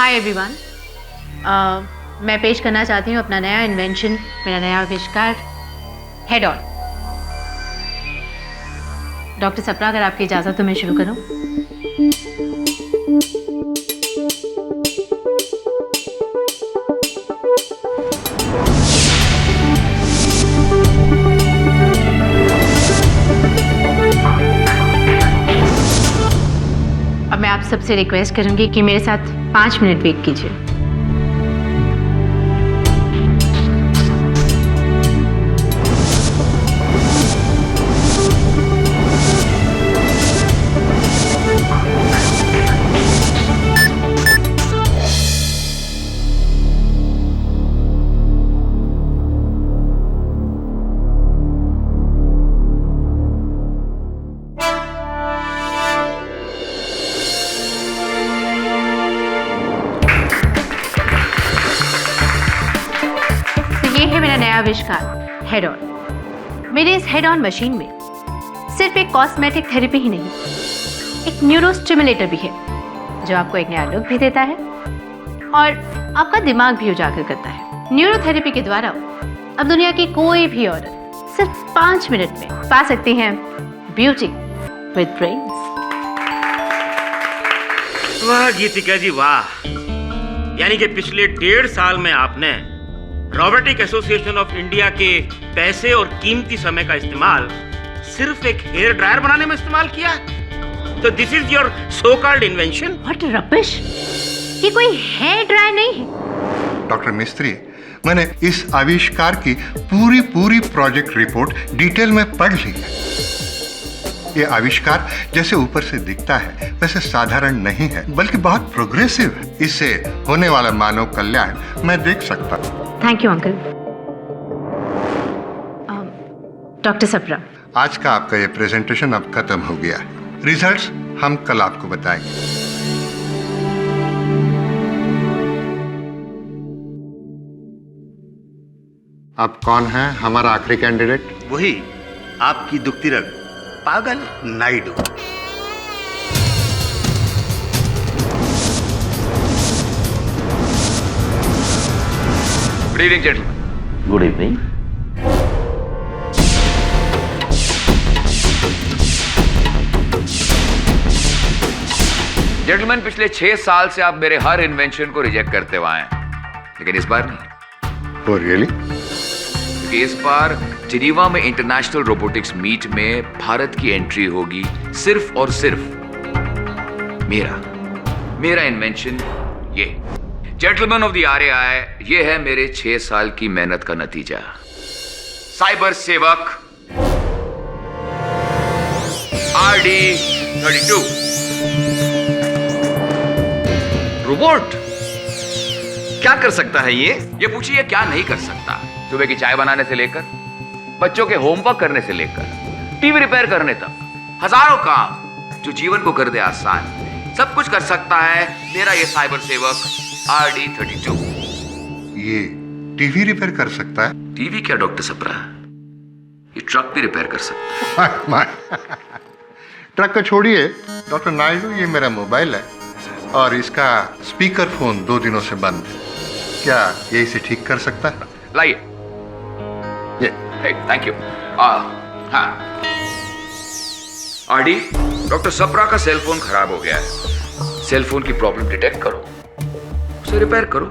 Hi everyone, मैं पेश करना चाहती हूँ अपना नया इन्वेंशन, मेरा नया आविष्कार हेड ऑन। डॉक्टर सप्रा, अगर आपकी इजाज़त तो मैं शुरू करूँ। अब मैं आप सबसे रिक्वेस्ट करूंगी कि मेरे साथ 5 मिनट वेट कीजिए। मेरा नया आविष्कार हेड ऑन। मेरे इस हेड ऑन मशीन में सिर्फ एक कॉस्मेटिक थेरेपी ही नहीं, एक न्यूरो स्टिमुलेटर भी है जो आपको एक नया लुक भी देता है और आपका दिमाग भी उजागर करता है। न्यूरो थेरेपी के द्वारा अब दुनिया की कोई भी औरत सिर्फ 5 मिनट में पा सकती है ब्यूटी विद ब्रेन्स। वाह गीतिका जी वाह, यानी कि पिछले 1.5 साल में आपने रोबोटिक एसोसिएशन ऑफ इंडिया के पैसे और कीमती समय का इस्तेमाल सिर्फ एक हेयर ड्रायर बनाने में इस्तेमाल किया। तो this is your so called invention. What rubbish, ये कोई हेयर ड्रायर नहीं है। डॉक्टर मिस्त्री, मैंने इस आविष्कार की पूरी प्रोजेक्ट रिपोर्ट डिटेल में पढ़ ली है। ये आविष्कार जैसे ऊपर से दिखता है वैसे साधारण नहीं है, बल्कि बहुत प्रोग्रेसिव है। इससे होने वाला मानव कल्याण मैं देख सकता हूँ। Thank you uncle. Doctor Sapra, आज का आपका ये प्रेजेंटेशन अब खत्म हो गया है। रिजल्ट्स हम कल आपको बताएंगे। अब कौन है हमारा आखिरी कैंडिडेट? वही आपकी दुखती रग पागल Naidu. Good evening, gentlemen. Good evening. Gentleman, पिछले 6 साल से आप मेरे हर इन्वेंशन को रिजेक्ट करते हुए आए हैं, लेकिन इस बार नहीं। Oh, really? क्योंकि इस बार जिनीवा में इंटरनेशनल रोबोटिक्स मीट में भारत की एंट्री होगी सिर्फ और सिर्फ मेरा इन्वेंशन। ये जेंटलमैन ऑफ द आरएआई, ये है मेरे 6 साल की मेहनत का नतीजा। साइबर सेवक RD32 रोबोट। क्या कर सकता है ये पूछिए क्या नहीं कर सकता। सुबह की चाय बनाने से लेकर बच्चों के होमवर्क करने से लेकर टीवी रिपेयर करने तक, हजारों काम जो जीवन को कर दे आसान, सब कुछ कर सकता है मेरा ये साइबर सेवक RD32। ये टीवी रिपेयर कर सकता है? टीवी क्या डॉक्टर सप्रा, ये ट्रक भी रिपेयर कर सकता है। ट्रक को छोड़िए डॉक्टर नायडू, ये मेरा मोबाइल है और इसका स्पीकर फोन 2 दिनों से बंद है। क्या ये इसे ठीक कर सकता है? लाइए। ये थैंक यू। हाँ RD, डॉक्टर सप्रा का सेल फोन खराब हो गया है। सेल फोन की प्रॉब्लम डिटेक्ट करो, उसे रिपेयर करो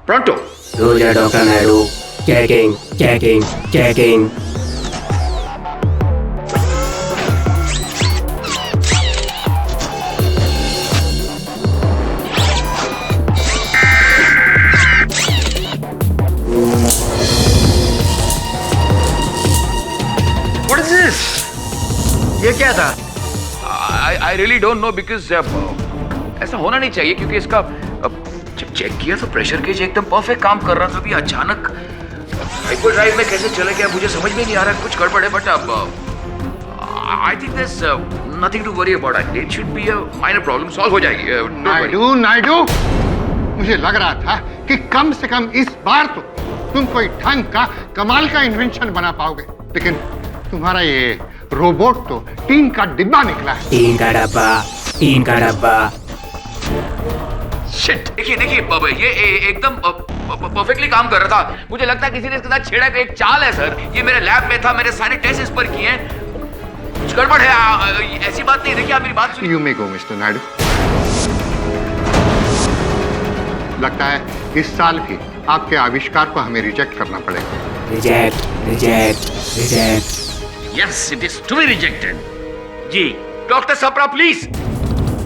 प्रोंटो। रोजा doctor Naidu, checking. What is this? ये क्या था? I really don't know because ऐसा होना नहीं चाहिए, क्योंकि इसका जब चेक किया तो प्रेशर गेज एकदम परफेक्ट काम कर रहा था। अभी अचानक हाइपर ड्राइव में कैसे चले गया मुझे समझ में नहीं आ रहा, कुछ गड़बड़ है। बट अब I think this nothing to worry about it. It should be a minor problem, solve हो जाएगी। नायडू, मुझे लग रहा था कि कम से कम इस बार तो तुम कोई ढंग का कमाल का इन्वेंशन बना पाओगे, लेकिन तुम्हारा ये रोबोट तो टीन का डिब्बा निकला है। टीन का डब्बा। शिट। देखिए बाबा, ये एकदम परफेक्टली काम कर रहा था। मुझे लगता है किसी ने इसके साथ छेड़ा का एक चाल है सर। ये मेरे लैब में था, मैंने सारे टेस्ट इस पर किए हैं। कुछ गड़बड़ है, ऐसी बात नहीं। देखिए आप मेरी बात सुनिए। You may go mister Naidu. लगता है इस साल भी आपके आविष्कार को हमें रिजेक्ट करना पड़ेगा। Reject reject reject. Yes, it is to be rejected. जी डॉक्टर सप्रा प्लीज,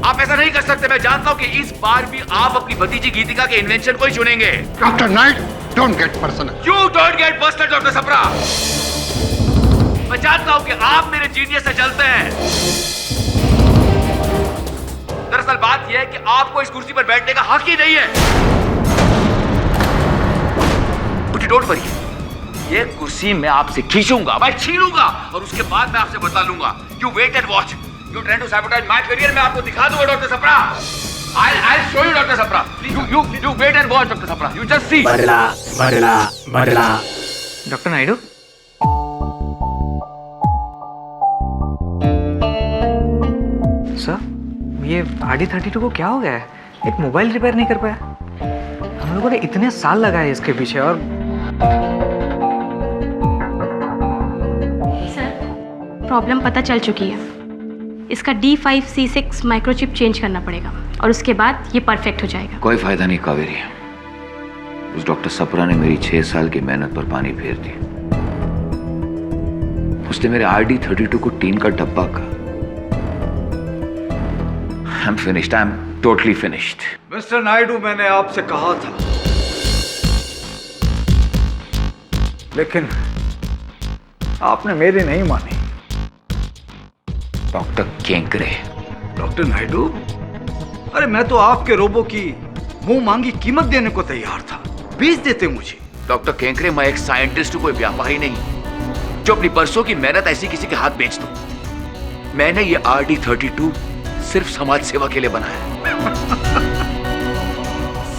आप ऐसा नहीं कर सकते। मैं जानता हूं कि इस बार भी आप अपनी भतीजी गीतिका के इन्वेंशन को ही चुनेंगे। Doctor Naidu, don't get personal. You don't get personal doctor Sapra. मैं जानता हूं कि आप मेरे जीनियस से चलते हैं। दरअसल बात यह है कि आपको इस कुर्सी पर बैठने का हक ही नहीं है। बट डोंट वरी, ये कुर्सी मैं आपसे खींचूंगा, मैं छीनूंगा और उसके बाद मैं आपसे बता लूंगा। You wait and watch. You trying to sabotage my career. मैं आपको दिखा दूंगा doctor Sapra. I'll show you doctor Sapra. You wait and watch doctor Sapra. You just see। बदला बदला बदला। डॉक्टर नायडू, सर ये RD32 को क्या हो गया है? एक मोबाइल रिपेयर नहीं कर पाया। हम लोगों ने इतने साल लगाए इसके पीछे। और सर, प्रॉब्लम पता चल चुकी है। इसका D5C6 माइक्रोचिप चेंज करना पड़ेगा और उसके बाद ये परफेक्ट हो जाएगा। कोई फायदा नहीं कावेरी। उस डॉक्टर सप्रा ने मेरी 6 साल की मेहनत पर पानी फेर दी। उसने मेरे RD32 को टीन का डब्बा कहा। I'm finished. I'm totally finished. Mister Naidu, मैंने आपसे कहा था, लेकिन आपने मेरी नहीं मानी। डॉक्टर केंकरे। डॉक्टर नायडू, अरे मैं तो आपके रोबो की मुंह मांगी कीमत देने को तैयार था। बेच देते मुझे। डॉक्टर केंकरे, मैं एक साइंटिस्ट हूं, कोई व्यापारी नहीं जो अपनी बरसों की मेहनत ऐसी किसी के हाथ बेच दूं। मैंने ये RD32 सिर्फ समाज सेवा के लिए बनाया।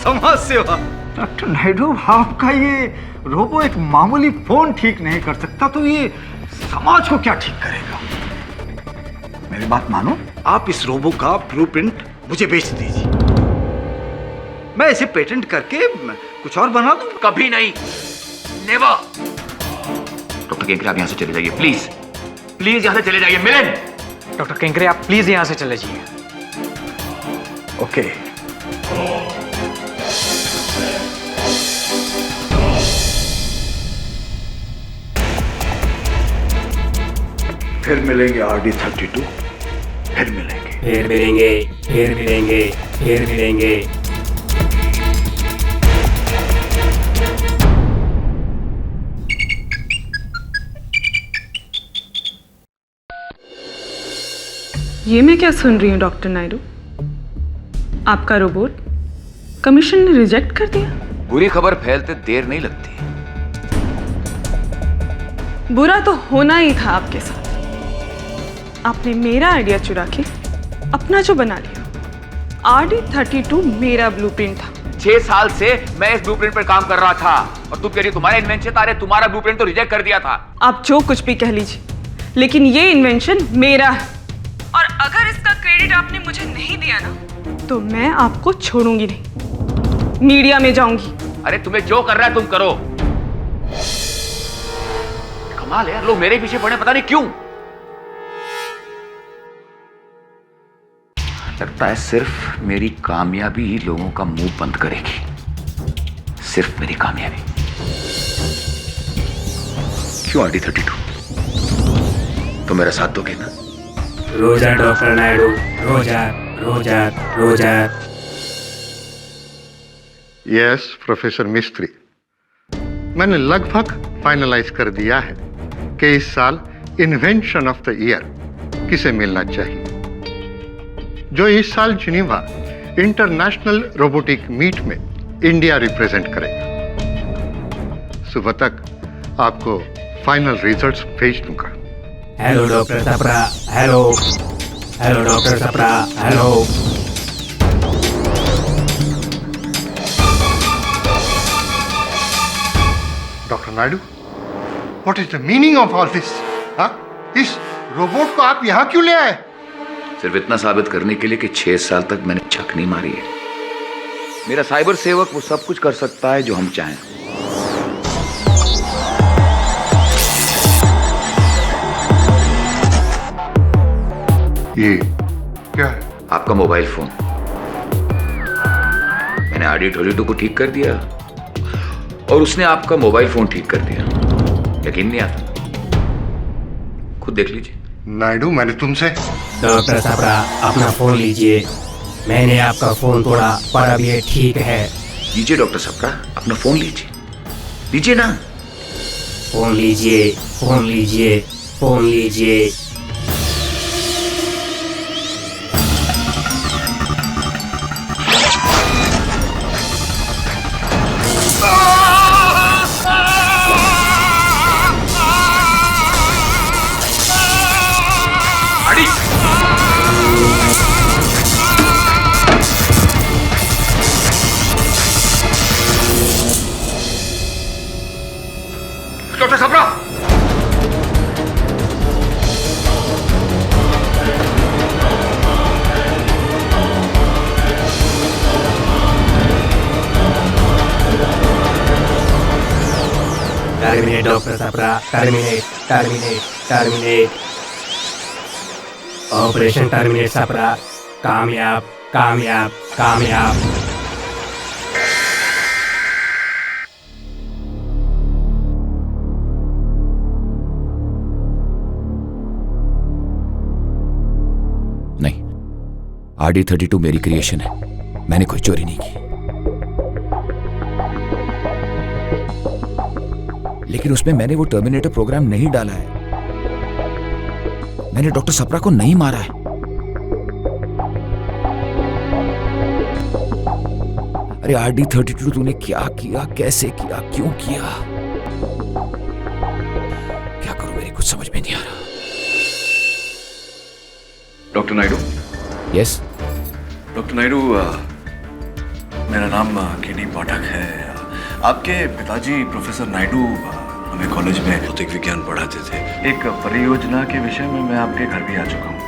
समाज सेवा? डॉक्टर नायडू, आपका ये रोबो एक मामूली फोन ठीक नहीं कर सकता, तो ये समाज को क्या ठीक करेगा? मेरी बात मानो, आप इस रोबो का ब्लूप्रिंट मुझे बेच दीजिए। मैं इसे पेटेंट करके कुछ और बना दूं। कभी नहीं, नेवर। डॉक्टर केंकरे, आप यहां से चले जाइए प्लीज। प्लीज यहां से चले जाइए। मिलन। डॉक्टर केंकरे, आप प्लीज यहाँ से चले जाइए। ओके। फिर मिलेंगे RD32, फिर मिलेंगे, फिर मिलेंगे, फिर मिलेंगे, फिर मिलेंगे। ये मैं क्या सुन रही हूँ डॉक्टर नायडू? आपका रोबोट कमीशन ने रिजेक्ट कर दिया। बुरी खबर फैलते देर नहीं लगती। बुरा तो होना ही था आपके साथ। आपने मेरा आइडिया चुरा के अपना जो बना लिया। RD32 मेरा ब्लूप्रिंट था। 6 साल से मैं इस ब्लूप्रिंट पर काम कर रहा था और तुम कह रही तुम्हारा इन्वेंशन था। अरे तुम्हारा ब्लूप्रिंट तो रिजेक्ट कर दिया था। आप जो कुछ भी कह लीजिए, लेकिन ये इन्वेंशन मेरा है। और अगर इसका क्रेडिट आपने मुझे नहीं दिया ना, तो मैं आपको छोड़ूंगी नहीं। मीडिया में जाऊंगी। अरे तुम्हें जो कर रहा है तुम करो। कमाल है, लोग मेरे पीछे पड़े पता नहीं क्यों। लगता है सिर्फ मेरी कामयाबी ही लोगों का मुंह बंद करेगी। सिर्फ मेरी कामयाबी। क्यों RD32? तो मेरा साथ दोगे ना? रोजा डॉक्टर नायडू, रोजा रोजा रोजा। यस प्रोफेसर मिस्त्री, मैंने लगभग फाइनलाइज कर दिया है कि इस साल इन्वेंशन ऑफ द ईयर किसे मिलना चाहिए। जो इस साल जिनीवा इंटरनेशनल रोबोटिक मीट में इंडिया रिप्रेजेंट करेगा। सुबह तक आपको फाइनल रिजल्ट्स भेज दूंगा। Hello doctor Sapra, hello hello doctor Sapra, hello. Doctor Naidu, what is the meaning of all this? इस रोबोट को आप यहाँ क्यों ले आए? सिर्फ इतना साबित करने के लिए कि 6 साल तक मैंने छक नहीं मारी है। मेरा साइबर सेवक वो सब कुछ कर सकता है जो हम चाहें। ये क्या है? आपका मोबाइल फोन मैंने RD22 को ठीक कर दिया और उसने आपका मोबाइल फोन ठीक कर दिया। यकीन नहीं आता? खुद देख लीजिए। नायडू, मैंने तुमसे डॉक्टर साबरा अपना फोन लीजिए। मैंने आपका फोन तोड़ा पर अब ये ठीक है। लीजिए डॉक्टर साबरा, अपना फोन लीजिए, लीजिए ना। फोन लीजिए, फोन लीजिए, फोन लीजिए। Doctor Sabra, terminate doctor Sabra, terminate, terminate, terminate. Operation terminate Sabra, कामयाब, कामयाब, कामयाब। नहीं, RD32 मेरी क्रिएशन है, मैंने कोई चोरी नहीं की। लेकिन उसमें मैंने वो टर्मिनेटर प्रोग्राम नहीं डाला है। मैंने डॉक्टर सप्रा को नहीं मारा है। अरे RD32 तूने क्या किया, कैसे किया, क्यों किया? क्या करूं, मेरी कुछ समझ में नहीं आ रहा। Doctor Naidu. Yes doctor Naidu, मेरा नाम KD पाठक है। आपके पिताजी प्रोफेसर नायडू हमें कॉलेज में भौतिक विज्ञान पढ़ाते थे। एक परियोजना के विषय में मैं आपके घर भी आ चुका हूँ,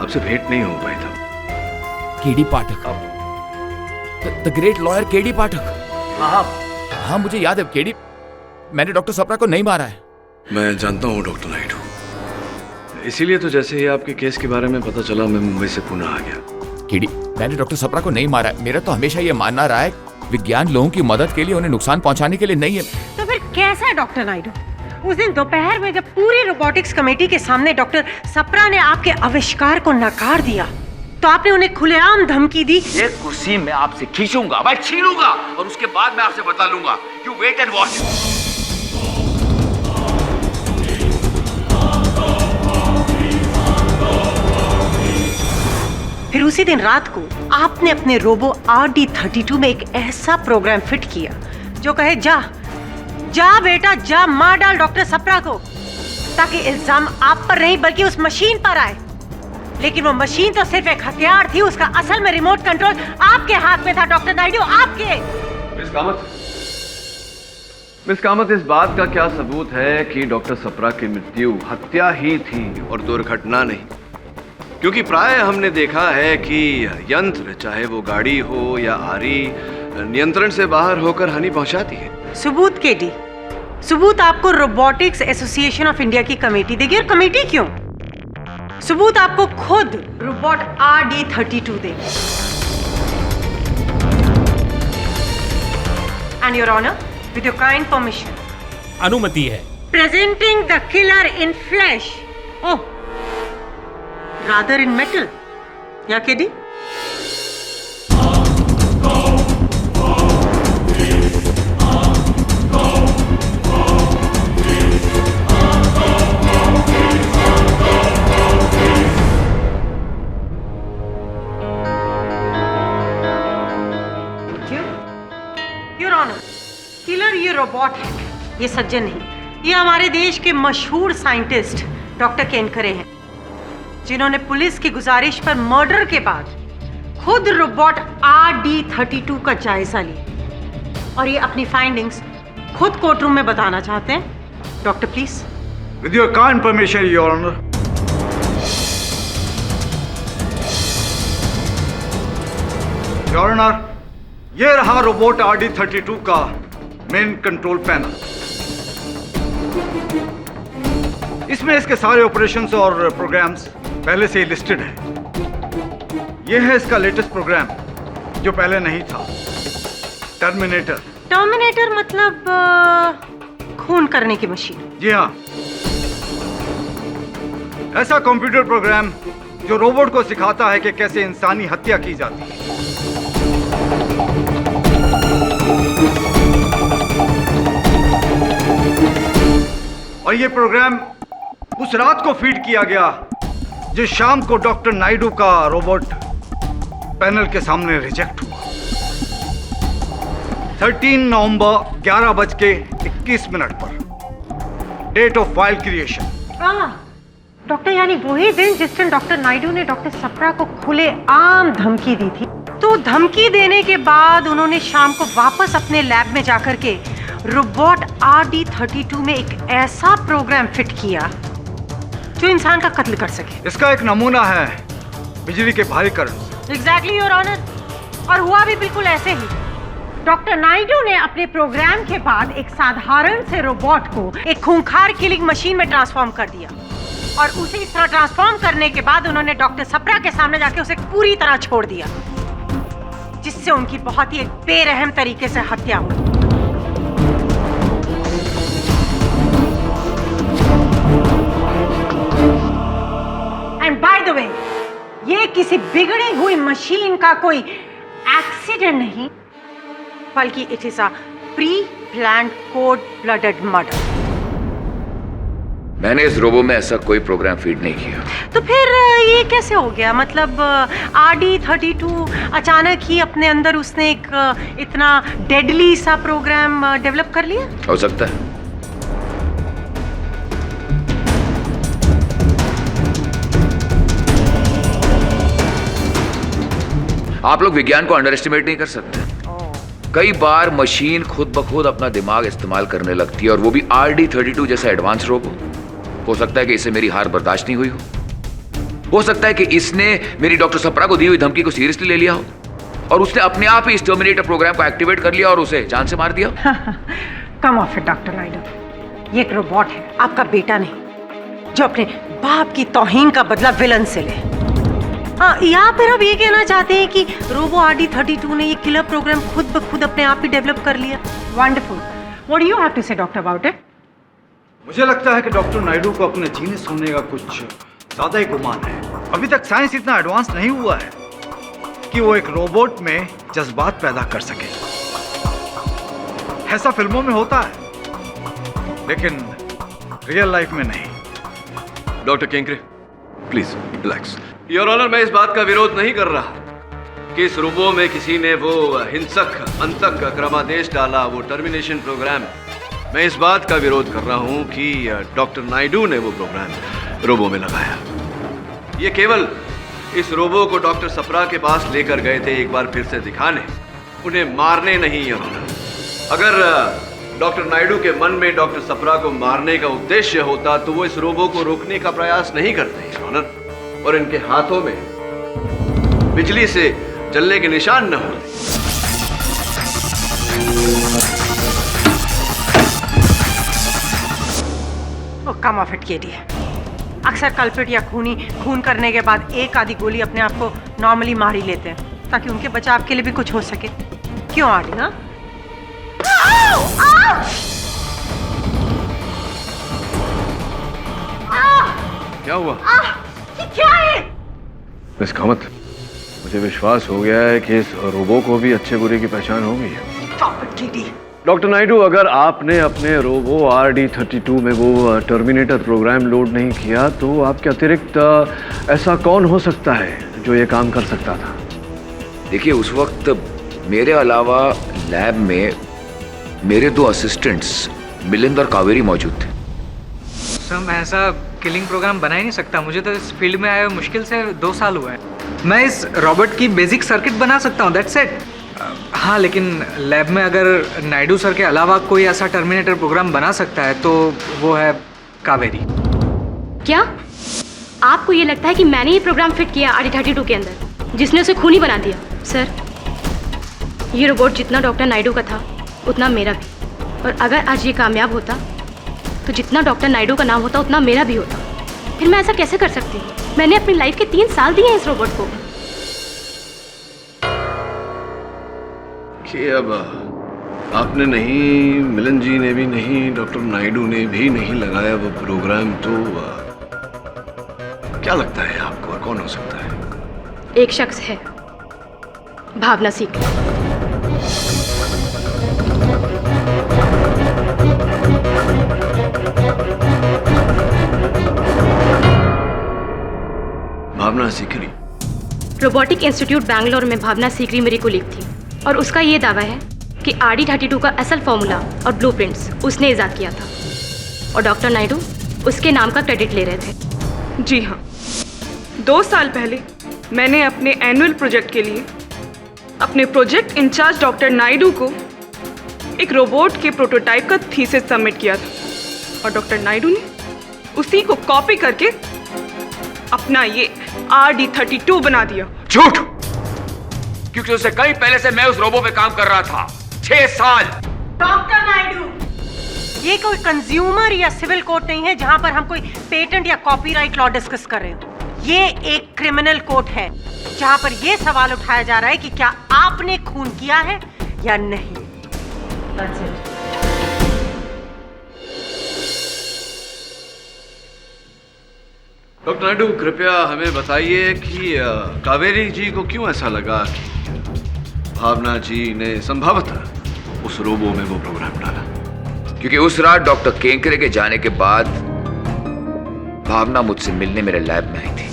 आपसे भेंट नहीं हो पाई था। KD Pathak, the great lawyer KD पाठक। हाँ, मुझे याद है KD। मैंने डॉक्टर सप्रा को नहीं मारा है। मैं जानता हूँ डॉक्टर नायडू, इसीलिए तो जैसे ही आपके केस के बारे में पता चला मैं मुंबई से पुणे आ गया। KD, मैंने डॉक्टर सप्रा को नहीं मारा है। मेरा तो हमेशा ये मानना रहा है विज्ञान लोगों की मदद के लिए, उन्हें नुकसान पहुंचाने के लिए नहीं है। तो फिर कैसा है डॉक्टर नायडू? उस दिन दोपहर में जब पूरी रोबोटिक्स कमेटी के सामने डॉक्टर सप्रा ने आपके आविष्कार को नकार दिया तो आपने उन्हें खुलेआम धमकी दी। एक कुर्सी में आपसे खींचूंगा, मैं छीनूंगा और उसके बाद मैं आपसे बता लूंगा। You wait and watch. फिर उसी दिन रात को आपने अपने रोबो RD32 में एक ऐसा प्रोग्राम फिट किया जो कहे जा जा बेटा जा, मार डाल डॉक्टर सप्रा को, ताकि इल्जाम आप पर नहीं बल्कि उस मशीन पर आए। लेकिन वो मशीन तो सिर्फ एक हथियार थी, उसका असल में रिमोट कंट्रोल आपके हाथ में था डॉक्टर नायडू, आपके। मिस कामत, इस बात का क्या सबूत है कि डॉक्टर सप्रा की मृत्यु हत्या ही थी और दुर्घटना नहीं? क्योंकि प्राय हमने देखा है कि यंत्र, चाहे वो गाड़ी हो या आरी, नियंत्रण से बाहर होकर हानि पहुंचाती है। सबूत KD, सबूत आपको रोबोटिक्स एसोसिएशन ऑफ इंडिया की कमेटी देगी। और कमेटी क्यों? सबूत आपको खुद रोबोट RD32 देगी। And your honour, with your kind permission, अनुमति है। Presenting the killer in flash, oh rather in metal, या KD? योर ऑनर, किलर ये रोबोट है, ये सज्जन नहीं। ये हमारे देश के मशहूर साइंटिस्ट डॉक्टर केनकरे हैं, जिन्होंने पुलिस की गुजारिश पर मर्डर के बाद खुद रोबोट RD32 का जायजा लिया और ये अपनी फाइंडिंग्स खुद कोर्टरूम में बताना चाहते हैं। Doctor please. With your kind permission your honour. Your honour, ये रहा रोबोट RD32 का मेन कंट्रोल पैनल। इसमें इसके सारे ऑपरेशंस और प्रोग्राम्स पहले से ही लिस्टेड है। यह है इसका लेटेस्ट प्रोग्राम जो पहले नहीं था, टर्मिनेटर। टर्मिनेटर मतलब खून करने की मशीन। जी हाँ, ऐसा कंप्यूटर प्रोग्राम जो रोबोट को सिखाता है कि कैसे इंसानी हत्या की जाती है। और ये प्रोग्राम उस रात को फीड किया गया जिस शाम को डॉक्टर नायडू का रोबोट पैनल के सामने रिजेक्ट हुआ। 13 नवंबर 11:21 पर, date of file creation. Doctor, यानी वही दिन जिस दिन डॉक्टर नायडू ने डॉक्टर सप्रा को खुले आम धमकी दी थी। तो धमकी देने के बाद उन्होंने शाम को वापस अपने लैब में जाकर के रोबोट RD32 में एक ऐसा प्रोग्राम फिट किया जो इंसान का कत्ल कर सके। इसका एक नमूना है बिजली के भारी करंट। एग्जैक्टली योर ऑनर, और हुआ भी बिल्कुल ऐसे ही। डॉक्टर नायडू ने अपने प्रोग्राम के बाद एक साधारण से रोबोट को एक खूंखार किलिंग मशीन में ट्रांसफॉर्म कर दिया, और उसे इस तरह ट्रांसफॉर्म करने के बाद उन्होंने डॉक्टर सप्रा के सामने जाके उसे पूरी तरह छोड़ दिया, जिससे उनकी बहुत ही एक बेरहम तरीके से हत्या हुई। एंड बाय द वे, ये किसी बिगड़ी हुई मशीन का कोई एक्सीडेंट नहीं, बल्कि it is a pre planned code blooded murder. मैंने इस रोबो में ऐसा कोई प्रोग्राम फीड नहीं किया। तो फिर ये कैसे हो गया? मतलब RD32 अचानक ही अपने अंदर उसने एक इतना डेडली सा प्रोग्राम डेवलप कर लिया? हो सकता है। आप लोग विज्ञान को अंडर एस्टिमेट नहीं कर सकते। कई बार मशीन खुद ब खुद अपना दिमाग इस्तेमाल करने लगती है, और वो भी RD32 जैसा एडवांस रोबो। हो सकता है कि इसे मेरी हार बर्दाश्त नहीं हुई हो सकता है कि इसने मेरी डॉक्टर सप्रा को दी हुई धमकी को सीरियसली ले लिया हो, और उसने अपने आप ही इस टर्मिनेटर प्रोग्राम को एक्टिवेट कर लिया और उसे जान से मार दिया। कम ऑफ इट डॉक्टर नायडू, ये एक रोबोट है, आपका बेटा नहीं, जो अपने बाप की तौहीन का बदला विलन से ले। हाँ, या फिर आप ये कहना चाहते हैं कि रोबो RD32 ने ये किलर प्रोग्राम खुद ब खुद अपने आप ही डेवलप कर लिया? Wonderful. What do you have to say doctor about it? मुझे लगता है कि डॉक्टर नायडू को अपने जीने सोने का कुछ ज्यादा ही गुमान है। अभी तक साइंस इतना एडवांस नहीं हुआ है कि वो एक रोबोट में जज्बात पैदा कर सके। ऐसा फिल्मों में होता है, लेकिन रियल लाइफ में नहीं। Doctor Kenkre, please relax. Your honour, मैं इस बात का विरोध नहीं कर रहा कि इस रोबो में किसी ने वो हिंसक अंतक क्रमादेश डाला, वो टर्मिनेशन प्रोग्राम। मैं इस बात का विरोध कर रहा हूं कि डॉक्टर नायडू ने वो प्रोग्राम रोबो में लगाया। ये केवल इस रोबो को डॉक्टर सप्रा के पास लेकर गए थे एक बार फिर से दिखाने, उन्हें मारने नहीं। योर ऑनर, अगर डॉक्टर नायडू के मन में डॉक्टर सप्रा को मारने का उद्देश्य होता तो वो इस रोबो को रोकने का प्रयास नहीं करते। योर ऑनर, और इनके हाथों में बिजली से जलने के निशान न होते। कम ऑफ इट केडी। अक्सर कल्पिट या खून करने के बाद एक आधी गोली अपने आप को नॉर्मली मार ही लेते हैं ताकि उनके बचाव के लिए भी कुछ हो सके। क्यों आडी? हाँ, क्या हुआ? ये क्या है? मिस कामत, मुझे विश्वास हो गया है कि इस रोबो को भी अच्छे बुरे की पहचान हो गई है। डॉक्टर नायडू, अगर आपने अपने रोबो RD32 में वो टर्मिनेटर प्रोग्राम लोड नहीं किया तो आपके अतिरिक्त ऐसा कौन हो सकता है जो ये काम कर सकता था? देखिए, उस वक्त मेरे अलावा लैब में मेरे 2 असिस्टेंट्स मिलिंद और कावेरी मौजूद थे। सर, मैं ऐसा किलिंग प्रोग्राम बना ही नहीं सकता। मुझे तो इस फील्ड में आए मुश्किल से 2 साल हुए हैं। मैं इस रोबोट की बेसिक सर्किट बना सकता हूँ, दैट्स इट। हाँ, लेकिन लैब में अगर नायडू सर के अलावा कोई ऐसा टर्मिनेटर प्रोग्राम बना सकता है तो वो है कावेरी। क्या आपको ये लगता है कि मैंने ये प्रोग्राम फिट किया RD32 के अंदर, जिसने उसे खूनी बना दिया? सर, ये रोबोट जितना डॉक्टर नायडू का था उतना मेरा भी। और अगर आज ये कामयाब होता तो जितना डॉक्टर नायडू का नाम होता उतना मेरा भी होता। फिर मैं ऐसा कैसे कर सकती हूँ? मैंने अपनी लाइफ के 3 साल दिए हैं इस रोबोट को। कि अब आपने नहीं, मिलन जी ने भी नहीं, डॉक्टर नायडू ने भी नहीं लगाया वो प्रोग्राम, तो क्या लगता है आपको और कौन हो सकता है? एक शख्स है, भावना सीकरी। भावना सीकरी? रोबोटिक इंस्टीट्यूट बैंगलोर में भावना सीकरी मेरी कुलीग थी और उसका ये दावा है कि RD32 का असल फॉर्मूला और ब्लूप्रिंट्स उसने इजाद किया था और डॉक्टर नायडू उसके नाम का क्रेडिट ले रहे थे। जी हाँ, 2 साल पहले मैंने अपने एनुअल प्रोजेक्ट के लिए अपने प्रोजेक्ट इंचार्ज डॉक्टर नायडू को एक रोबोट के प्रोटोटाइप का थीसिस सबमिट किया था और डॉक्टर नायडू ने उसी को कॉपी करके अपना ये RD32 बना दिया। झूठ! क्योंकि उससे कहीं पहले से मैं उस रोबो पे काम कर रहा था। 6 साल। डॉक्टर नायडू, ये कोई कंज्यूमर या सिविल कोर्ट नहीं है जहां पर हम कोई पेटेंट या कॉपीराइट लॉ डिस्कस कर रहे हो। ये एक क्रिमिनल कोर्ट है जहां पर ये सवाल उठाया जा रहा है कि क्या आपने खून किया है या नहीं। That's it. डॉक्टर नायडू, कृपया हमें बताइए कि कावेरी जी को क्यों ऐसा लगा कि भावना जी ने संभवतः उस रोबो में वो प्रोग्राम डाला? क्योंकि उस रात डॉक्टर केंकरे के जाने के बाद भावना मुझसे मिलने मेरे लैब में आई थी।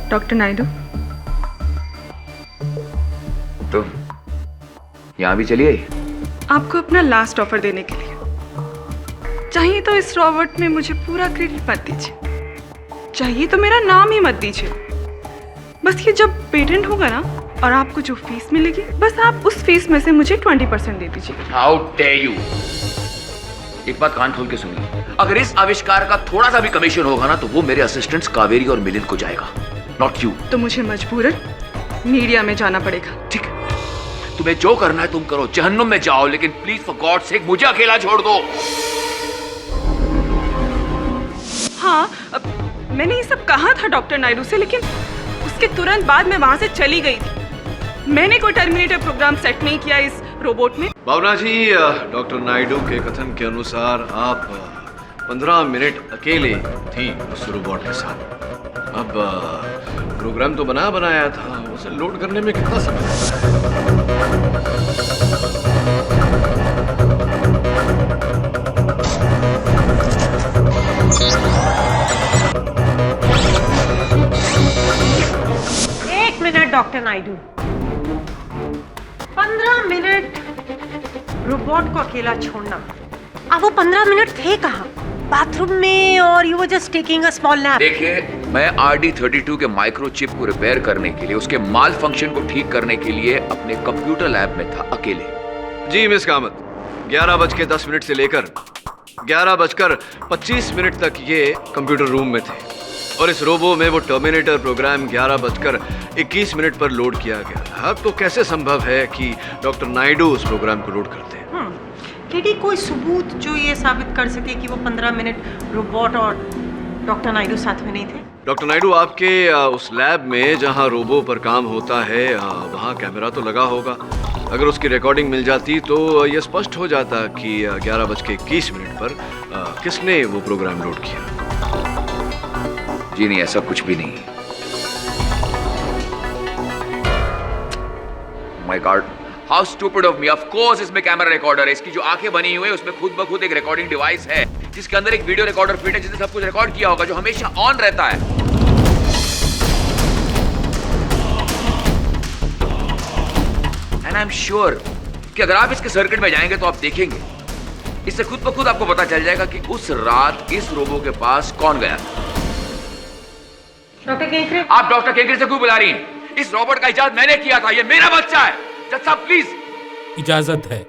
डॉक्टर नायडू, तुम यहां भी चलिए। आपको अपना लास्ट ऑफर देने के लिए चाहिए तो इस रोबोट में मुझे पूरा क्रेडिट मत दीजिए, चाहिए तो मेरा नाम ही मत दीजिए। बस ये जब पेटेंट होगा ना और आपको जो फीस मिलेगी, बस आप उस फीस में से मुझे 20% दे दीजिए। How dare you! एक बात कान खोल के सुनिए, अगर इस आविष्कार का थोड़ा सा भी कमीशन होगा ना तो वो मेरे असिस्टेंट्स कावेरी और मिलिंद को जाएगा, नॉट यू। तो मुझे मजबूरन मीडिया में जाना पड़ेगा। ठीक है, तुम्हें जो करना है तुम करो, जहन्नुम में जाओ, लेकिन प्लीज फॉर गॉड सेक मुझे अकेला छोड़ दो। हाँ, मैंने ये सब कहा था डॉक्टर नायडू से, लेकिन उसके तुरंत बाद मैं वहां से चली गई थी। मैंने कोई टर्मिनेटर प्रोग्राम सेट नहीं किया इस रोबोट में। भावना जी, डॉक्टर नायडू के कथन के अनुसार आप 15 मिनट अकेले थी उस रोबोट के साथ। अब प्रोग्राम तो बनाया था, उसे लोड करने में कितना समय लगता है? 1 minute doctor Naidu, 15 minute robot को अकेला छोड़ना। अब वो 15 मिनट थे कहाँ? बाथरूम में, और you were just taking a small nap. देखिए, मैं RD32 के माइक्रोचिप को रिपेयर करने के लिए, उसके माल फंक्शन को ठीक करने के लिए अपने कंप्यूटर लैब में था अकेले। जी मिस कामत, 11:10 से लेकर 11:25 तक ये कंप्यूटर रूम में थे और इस रोबो में वो टर्मिनेटर प्रोग्राम 11:21 पर लोड किया गया था। तो कैसे संभव है कि डॉक्टर नायडू उस प्रोग्राम को लोड करते हैं? केडी, कोई सबूत जो ये साबित कर सके कि वो 15 मिनट रोबोट और डॉक्टर नायडू साथ में नहीं थे? डॉक्टर नायडू, आपके उस लैब में जहां रोबो पर काम होता है वहां कैमरा तो लगा होगा। अगर उसकी रिकॉर्डिंग मिल जाती तो यह स्पष्ट हो जाता कि 11:21 पर किसने वो प्रोग्राम लोड किया। जी नहीं, ऐसा कुछ भी नहीं। My God, how stupid of me. Of course इसमें कैमरा रिकॉर्डर है। इसकी जो आंखें बनी हुई है उसमें खुद ब खुद एक रिकॉर्डिंग डिवाइस है जिसके अंदर एक वीडियो रिकॉर्डर फिट है जिसने सब कुछ रिकॉर्ड किया होगा, जो हमेशा ऑन रहता है। एंड आई एम श्योर कि अगर आप इसके सर्किट में जाएंगे तो आप देखेंगे, इससे खुद ब खुद आपको पता चल जाएगा कि उस रात इस रोबो के पास कौन गया। डॉक्टर केंकरे, आप डॉक्टर केंकरे से क्यों बुला रही हैं? इस रोबोट का इजाजत मैंने किया था, ये मेरा बच्चा है। जज साहब प्लीज। इजाजत है।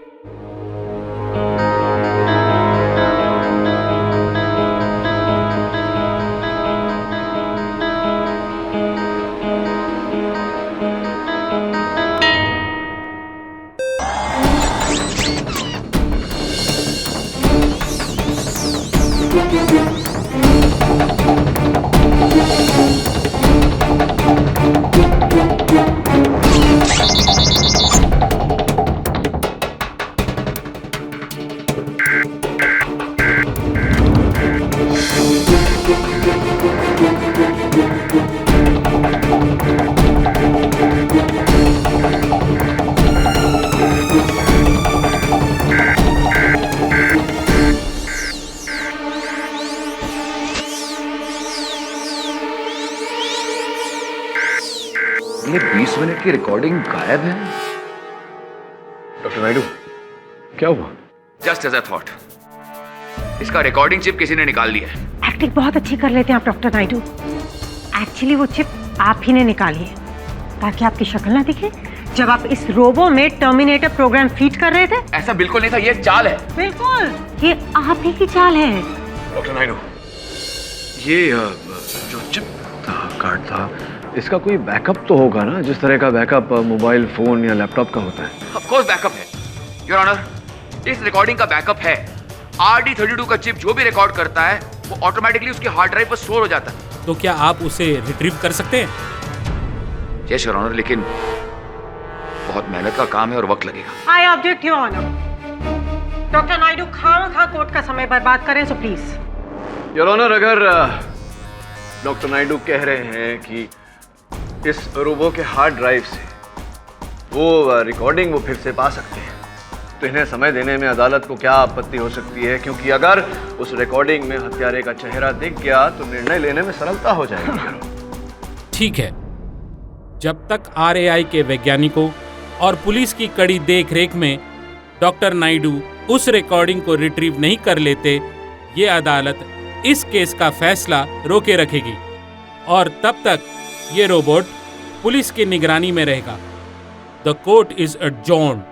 की रिकॉर्डिंग गायब है। डॉक्टर नायडू, क्या हुआ? जस्ट एज आई थॉट, इसका रिकॉर्डिंग चिप किसी ने निकाल लिया है। एक्टिंग बहुत अच्छी कर लेते हैं आप डॉक्टर नायडू। एक्चुअली वो चिप आप ही ने निकाली है ताकि आपकी शक्ल ना दिखे जब आप इस रोबो में टर्मिनेटर प्रोग्राम फीड कर रहे थे। ऐसा बिल्कुल नहीं था, ये चाल है। बिल्कुल, ये आप ही की चाल है। डॉक्टर नायडू, ये जो चिप था, कार्ड था, इसका कोई बैकअप तो होगा ना, जिस तरह का बैकअप मोबाइल फोन या लैपटॉप का होता है? ऑफ कोर्स बैकअप है योर ऑनर, इस रिकॉर्डिंग का बैकअप है। RD32 का चिप जो भी रिकॉर्ड करता है वो ऑटोमेटिकली उसकी हार्ड ड्राइव पर स्टोर हो जाता है। तो क्या आप उसे रिट्रीव कर सकते हैं? यस योर ऑनर, लेकिन बहुत मेहनत का काम है और वक्त लगेगा। I object your honour. Doctor Naidu खामखा कोर्ट का समय बर्बाद करें सो प्लीज। योर ऑनर, अगर डॉक्टर नायडू कह रहे हैं कि इस रोबो के हार्ड ड्राइव से वो रिकॉर्डिंग वो फिर से पा सकते हैं, तो इन्हें समय देने में अदालत को क्या आपत्ति हो सकती है? क्योंकि अगर उस रिकॉर्डिंग में हत्यारे का चेहरा दिख गया तो निर्णय लेने में सरलता हो जाएगी। ठीक है, जब तक RAI के वैज्ञानिकों और पुलिस की कड़ी देखरेख में डॉक्टर नायडू उस रिकॉर्डिंग को रिट्रीव नहीं कर लेते, ये अदालत इस केस का फैसला रोके रखेगी और तब तक ये रोबोट पुलिस की निगरानी में रहेगा। The court is adjourned.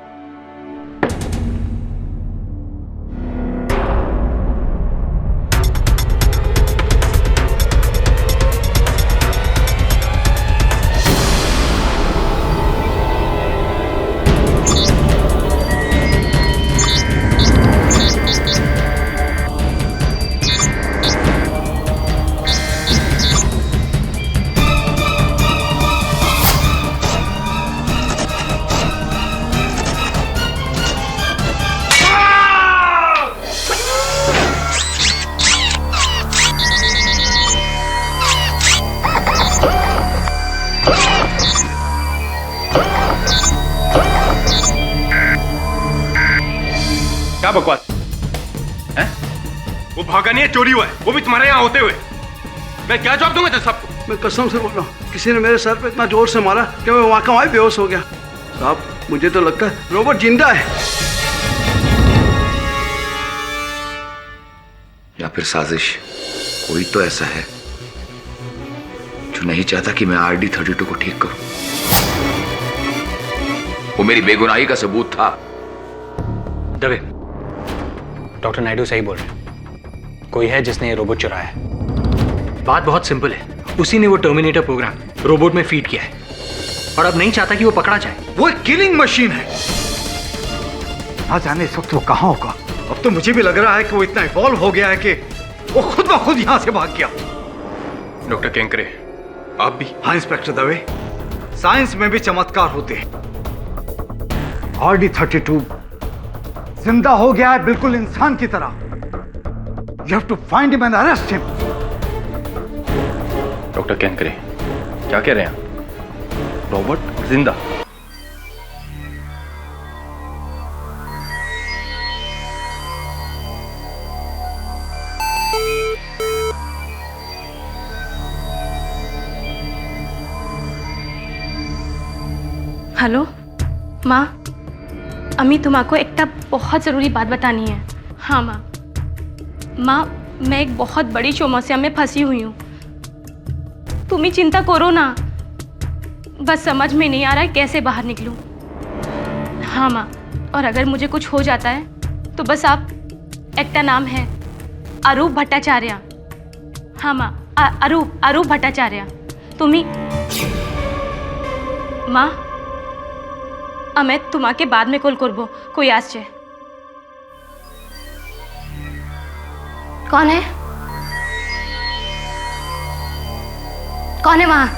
क्या बकवास है? वो भागा नहीं है, चोरी हुआ है, वो भी तुम्हारे यहाँ होते हुए। मैं क्या जवाब दूंगा तुम सबको? मैं कसम से बोल रहा हूँ, किसी ने मेरे सर पे इतना जोर से मारा कि मैं वहां का वहीं बेहोश हो गया। साहब, मुझे तो लगता है रोबोट जिंदा है। या फिर साजिश, कोई तो ऐसा है जो नहीं चाहता कि मैं RD32 को ठीक करूं। वो मेरी बेगुनाही का सबूत था। दबे, डॉक्टर नायडू सही बोल रहे हैं। कोई है जिसने ये रोबोट चुराया है। बात बहुत सिंपल है, उसी ने वो टर्मिनेटर प्रोग्राम रोबोट में फीड किया है और अब नहीं चाहता कि वो पकड़ा जाए। वो एक किलिंग मशीन है। ना जाने इस वक्त वो कहाँ होगा। अब तो मुझे भी लग रहा है कि वो इतना इवॉल्व हो गया है कि वो खुद ब खुद यहाँ से भाग गया। डॉक्टर केंकरे, आप भी? हाँ इंस्पेक्टर दवे, साइंस में भी चमत्कार होते हैं। RD32 जिंदा हो गया है, बिल्कुल इंसान की तरह। You have to find him and arrest him. Doctor Kenkre, क्या कह रहे हैं आप? रोबोट जिंदा? हेलो माँ, अम्मी तुम्हाको एक बहुत ज़रूरी बात बतानी है। हाँ माँ, मैं एक बहुत बड़ी समस्या में फंसी हुई हूँ। तुम ही चिंता करो ना, बस समझ में नहीं आ रहा है कैसे बाहर निकलूँ। हाँ माँ, और अगर मुझे कुछ हो जाता है तो बस आप, एक नाम है अरूप भट्टाचार्य। हाँ माँ, अरूप भट्टाचार्य। तुम ही माँ, मैं तुम्हाके बाद में कॉल करबो। कोई आसছে। कौन है? कौन है वहां?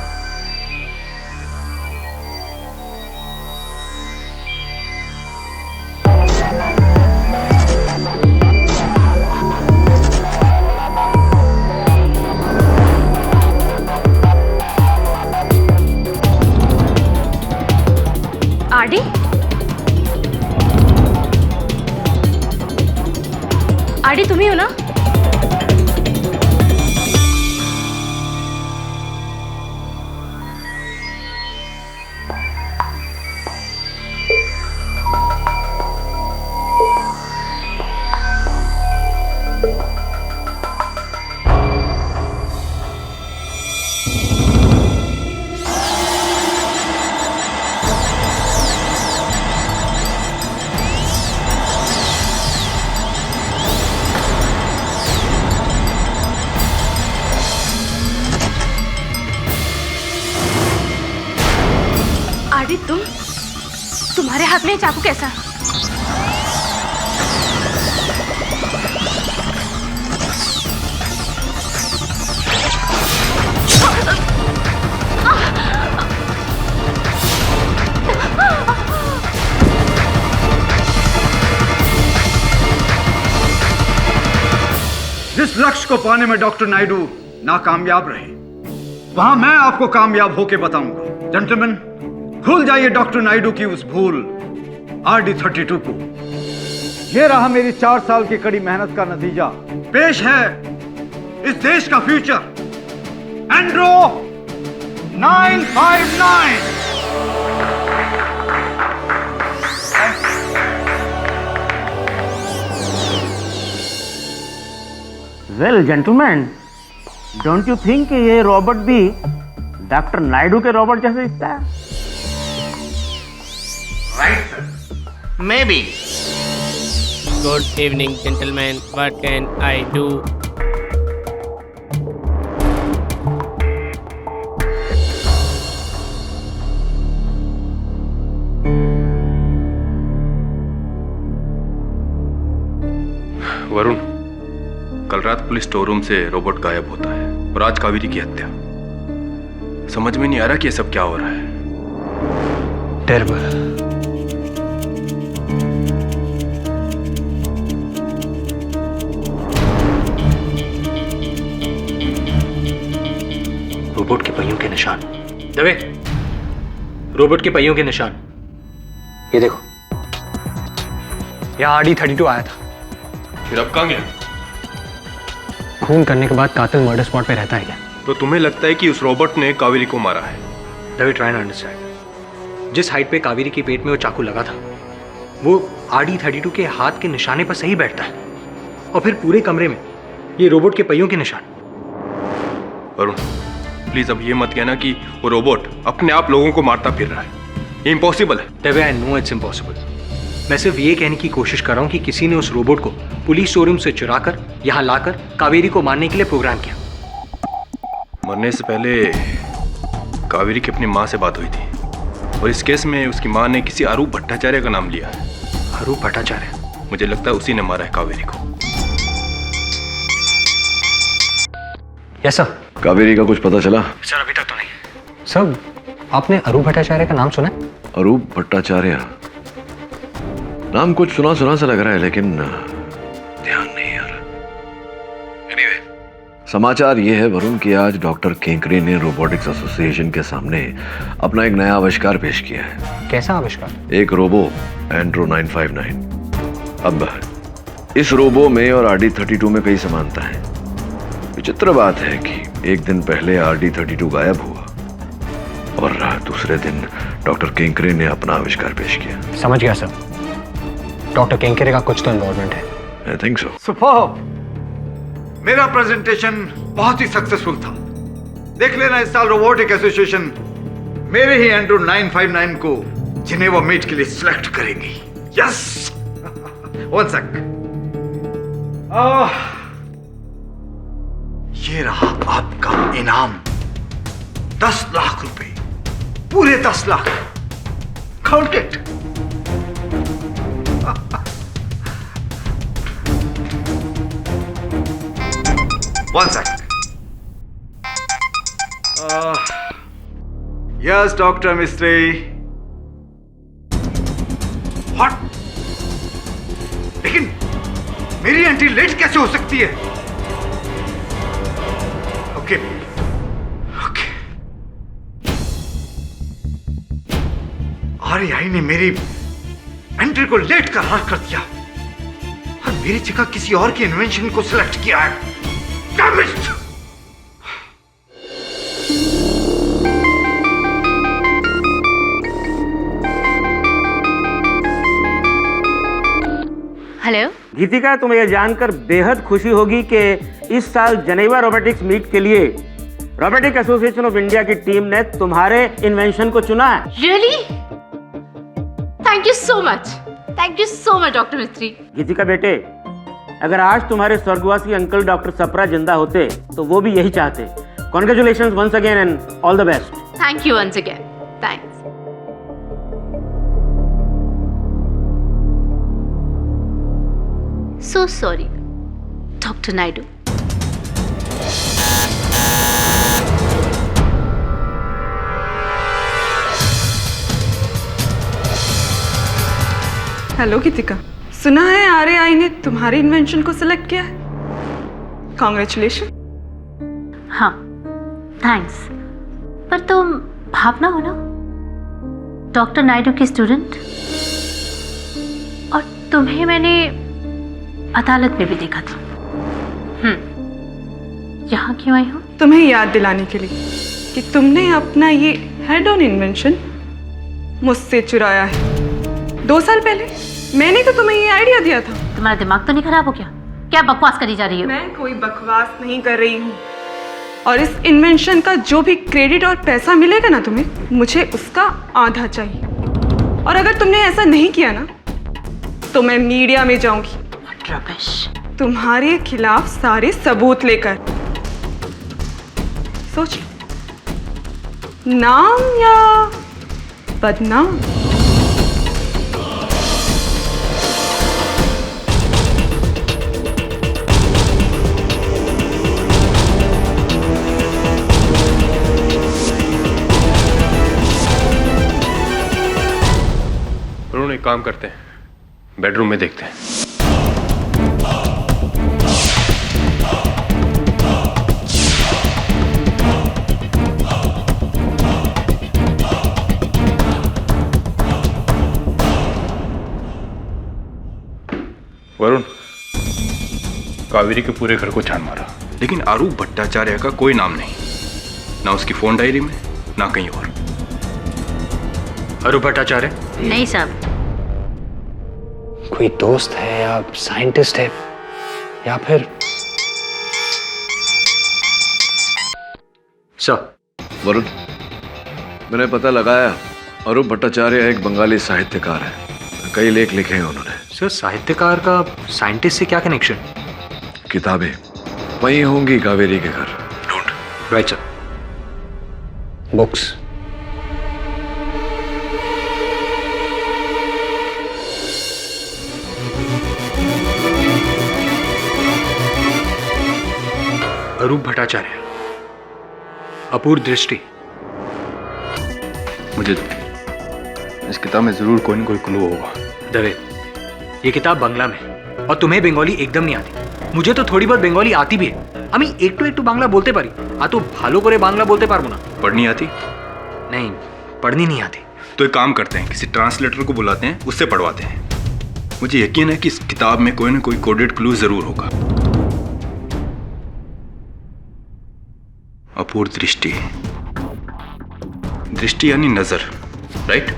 आरडी? आरडी तुम ही हो ना? हाथ में चाकू कैसा? जिस लक्ष्य को पाने में डॉक्टर नायडू नाकामयाब रहे, वहां मैं आपको कामयाब होके बताऊंगा। जेंटलमैन, भूल जाइए डॉक्टर नायडू की उस भूल RD32 को। ये रहा मेरी 4 साल की कड़ी मेहनत का नतीजा। पेश है इस देश का future, Andro 959। Well gentleman, don't you think ये रॉबर्ट भी डॉक्टर नायडू के रॉबर्ट जैसे दिखता है? Right sir, may be. Good evening gentleman, what can I do? Varun, कल रात पुलिस स्टोर रूम से रोबोट गायब होता है और आज कावेरी की हत्या। समझ में नहीं आ रहा कि ये सब क्या हो रहा है। टेरिबल। रोबोट के पहियों के निशान। दवे, रोबोट के पहियों के निशान। ये देखो, यहाँ RD32 आया था। फिर अब कहाँ गया? खून करने के बाद कातिल मर्डर स्पॉट पे रहता है क्या? तो तुम्हें लगता है कि उस रोबोट ने कावेरी को मारा है? Dave, try to understand. जिस हाइट पे कावेरी के पेट में वो चाकू लगा था, वो RD32 के हाथ के निशाने पर सही बैठता है, और फिर पूरे कमरे में ये रोबोट के पहियों के निशान। वरुण, प्लीज अब ये मत कहना कि वो रोबोट अपने आप लोगों को मारता फिर रहा है। ये इम्पॉसिबल है। Dave, I know it's impossible. मैं सिर्फ ये कहने की कोशिश कर रहा हूँ कि किसी ने उस रोबोट को पुलिस शोरूम से चुराकर यहाँ लाकर कावेरी को मारने के लिए प्रोग्राम किया। मरने से पहले कावेरी की अपनी माँ से बात हुई थी, और इस केस में उसकी माँ ने किसी अरूप भट्टाचार्य का नाम लिया है। अरूप भट्टाचार्य? मुझे लगता है उसी ने मारा है कावेरी को। Yes sir. कावेरी का कुछ पता चला? सर, अभी तक तो नहीं। सर, आपने अरूप भट्टाचार्य का नाम सुना? अरूप भट्टाचार्य? नाम कुछ सुना सुना सा लग रहा है, लेकिन ध्यान नहीं आ रहा। एनीवे, समाचार ये है वरुण कि आज डॉक्टर केंकरे ने रोबोटिक्स एसोसिएशन के सामने अपना एक नया आविष्कार पेश किया है। कैसा आविष्कार? एक रोबो, एंड्रो 959। अब इस रोबो में और RD32 में कई समानता है। विचित्र बात है कि एक दिन पहले RD32 गायब हुआ और दूसरे दिन डॉक्टर केंकरे ने अपना आविष्कार पेश किया। समझ गया सर, डॉक्टर केंकरे का कुछ तो इन्वॉल्वमेंट है। I think so. सुपर्ब! मेरा प्रेजेंटेशन बहुत ही सक्सेसफुल था। देख लेना इस साल रोबोटिक एसोसिएशन मेरे ही एंड्रो 959 को जिनेवा मीट के लिए सिलेक्ट करेंगी। यस! One sec. ये रहा आपका इनाम, 10 लाख रुपए, पूरे 10 लाख। Count it. One second. Yes, Dr. Mistry. What? लेकिन मेरी एंट्री लेट कैसे हो सकती है? Okay, okay. RAI ने मेरी एंट्री को लेट करार कर दिया और मेरी जगह किसी और की इन्वेंशन को सिलेक्ट किया है। Damn it! हेलो गीतिका, तुम्हें यह जानकर बेहद खुशी होगी कि इस साल जनेवा रोबोटिक्स मीट के लिए रोबोटिक एसोसिएशन ऑफ इंडिया की टीम ने तुम्हारे इन्वेंशन को चुना है। Really? Thank you so much. Thank you so much doctor मिस्त्री। गीतिका बेटे, अगर आज तुम्हारे स्वर्गवासी अंकल डॉक्टर सप्रा जिंदा होते तो वो भी यही चाहते। Congratulations once again and all the best. Thank you once again. Thanks. So sorry doctor Naidu. Hello Geetika, सुना है आरएआई ने तुम्हारे इन्वेंशन को सिलेक्ट किया है। कॉन्ग्रेचुलेशन। हाँ थैंक्स, पर तुम भावना हो ना, डॉक्टर नायडू की स्टूडेंट, और तुम्हें मैंने अदालत में भी देखा था। यहाँ क्यों आई हो? तुम्हें याद दिलाने के लिए कि तुमने अपना ये हेड ऑन इन्वेंशन मुझसे चुराया है 2 साल पहले। मैंने तो तुम्हें ये आइडिया दिया था। तुम्हारा दिमाग तो नहीं खराब हो गया? क्या बकवास करी जा रही हो? मैं कोई बकवास नहीं कर रही हूँ, और इस इन्वेंशन का जो भी क्रेडिट और पैसा मिलेगा ना तुम्हें, मुझे उसका आधा चाहिए। और अगर तुमने ऐसा नहीं किया ना तो मैं मीडिया में जाऊंगी तुम्हारे खिलाफ सारे सबूत लेकर। सोच लो, नाम या बदनाम। वरुण, एक काम करते हैं, बेडरूम में देखते हैं। वरुण, कावेरी के पूरे घर को छान मारा, लेकिन आरूप भट्टाचार्य का कोई नाम नहीं, ना उसकी फोन डायरी में, ना कहीं और। आरूप भट्टाचार्य? नहीं साहब। कोई दोस्त है या साइंटिस्ट है या फिर वरुण, मैंने पता लगाया, आरूप भट्टाचार्य एक बंगाली साहित्यकार है। कई लेख लिखे हैं उन्होंने। सर, साहित्यकार का साइंटिस्ट से क्या कनेक्शन? किताबें वहीं होंगी कावेरी के घर। ढूंढ। Right sir. बुक्स। अरूप भट्टाचार्य, अपूर्व दृष्टि। मुझे इस किताब में जरूर कोई न कोई क्लू होगा। दवे, ये किताब बांग्ला में, और तुम्हें बंगाली एकदम नहीं आती। मुझे तो थोड़ी बहुत बंगाली आती भी है। আমি একটু बांग्ला बोलते पारी, आ तो भालो करे बांग्ला बोलते पारबो ना। पढ़नी आती? नहीं, पढ़नी नहीं आती। तो एक काम करते हैं, किसी ट्रांसलेटर को बुलाते हैं, उससे पढ़वाते हैं। मुझे यकीन है कि इस किताब में कोई ना कोई कोडेड क्लू जरूर होगा। अपूर्व दृष्टि, दृष्टि यानी नजर, राइट?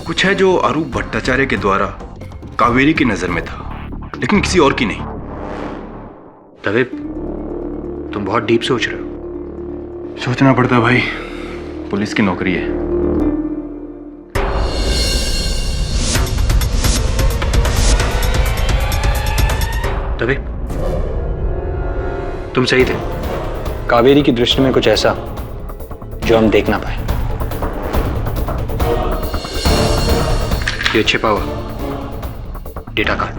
कुछ है जो आरूप भट्टाचार्य के द्वारा कावेरी की नजर में था, लेकिन किसी और की नहीं। दवे, तुम बहुत डीप सोच रहे हो। सोचना पड़ता भाई, पुलिस की नौकरी है। दवे, तुम सही थे। कावेरी की दृष्टि में कुछ ऐसा जो हम देख ना पाए। ये छिपा हुआ डेटा कार्ड।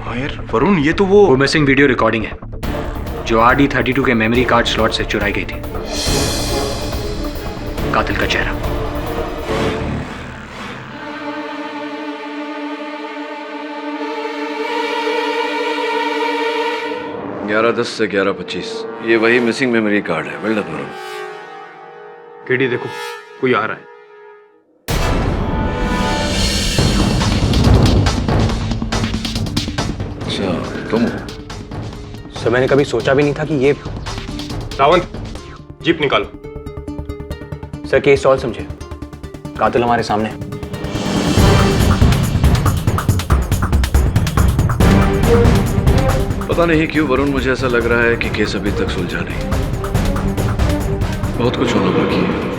हाँ यार वरुण, ये तो वो मिसिंग वीडियो रिकॉर्डिंग है जो RD32 के मेमोरी कार्ड स्लॉट से चुराई गई थी। कातिल का चेहरा। ग्यारह 10 से 11:25, ये वही मिसिंग मेमोरी कार्ड है। Well done Varun. केडी देखो, कोई आ रहा है। अच्छा, तुम? सर, मैंने कभी सोचा भी नहीं था कि ये। रावंत, जीप निकालो। सर, केस सॉल्व समझे, कातिल हमारे सामने है। पता नहीं क्यों वरुण, मुझे ऐसा लग रहा है कि केस अभी तक सुलझा नहीं। बहुत कुछ होना बाकी है।